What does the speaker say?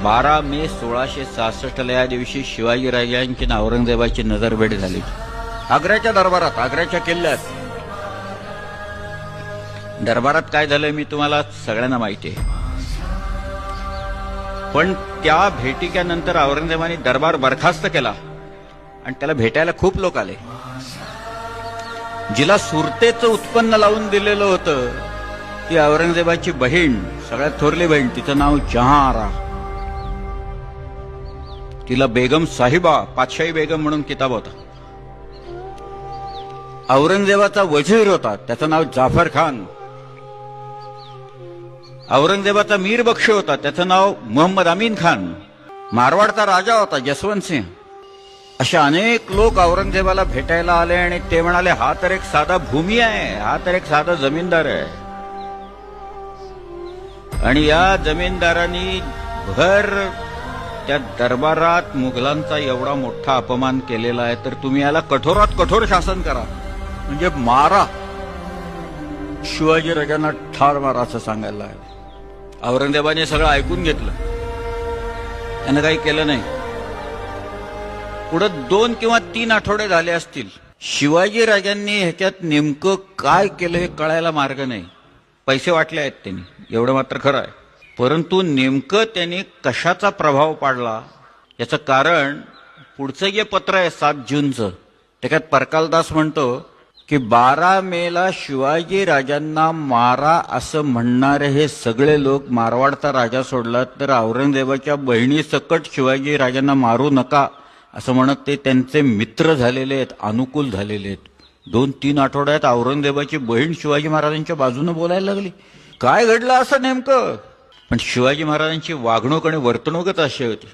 12 मे 1666 या दिवशी शिवाजीराजांची आणि औरंगजेबाची नजरभेट झाली आग्र्याच्या दरबारात, आग्र्याच्या किल्ल्यात. दरबारात काय झालं मी तुम्हाला सगळ्यांना माहिती आहे. पण त्या भेटीच्यानंतर औरंगजेबाने दरबार बरखास्त केला आणि त्याला भेटायला खूप लोक आले. जिला सुरतेचं उत्पन्न लावून दिलेलं होतं ती औरंगजेबाची बहीण, सगळ्यात थोरली बहीण, तिचं नाव जहांआरा. तिला बेगम साहिबा, पातशाही बेगम म्हणून किताब होता. औरंगजेबाचा वजीर होता, त्याचं नाव जाफर खान. औरंगजेबाचा मीर बक्ष होता, त्याचं नाव मोहम्मद अमीन खान. मारवाडचा राजा होता जसवंत सिंह. असे अनेक लोक औरंगजेबाला भेटायला आले आणि ते म्हणाले, हा तर एक साधा भूमी आहे, हा तर एक साधा जमीनदार आहे. आणि या जमीनदारांनी भर त्या दरबारात मुघलांचा एवढा मोठा अपमान केलेला आहे, तर तुम्ही याला कठोरात कठोर शासन करा, म्हणजे मारा, शिवाजी राजांना ठार मारा असं सांगायला आहे. औरंगजेबाने सगळं ऐकून घेतलं, त्यानं काही केलं नाही. पुढे 2 किंवा 3 आठवडे झाले असतील. शिवाजी राजांनी ह्याच्यात नेमकं काय केलं हे कळायला मार्ग नाही. पैसे वाटले आहेत त्यांनी, एवढं मात्र खरं आहे. परंतु नेमकं त्यांनी कशाचा प्रभाव पाडला याचं कारण पुढचं जे पत्र आहे 7 जूनचं, त्याच्यात परकालदास म्हणतो की 12 मेला शिवाजी राजांना मारा असं म्हणणारे हे सगळे लोक, मारवाडचा राजा सोडला तर औरंगजेबाच्या बहिणी सकट शिवाजी राजांना मारू नका असं म्हणत ते त्यांचे मित्र झालेले आहेत, अनुकूल झालेले आहेत. 2-3 आठवड्यात औरंगजेबाची बहीण शिवाजी महाराजांच्या बाजूने बोलायला लागली. काय घडलं असं नेमकं? पण शिवाजी महाराजांची वागणूक आणि वर्तणूकच अशी होती.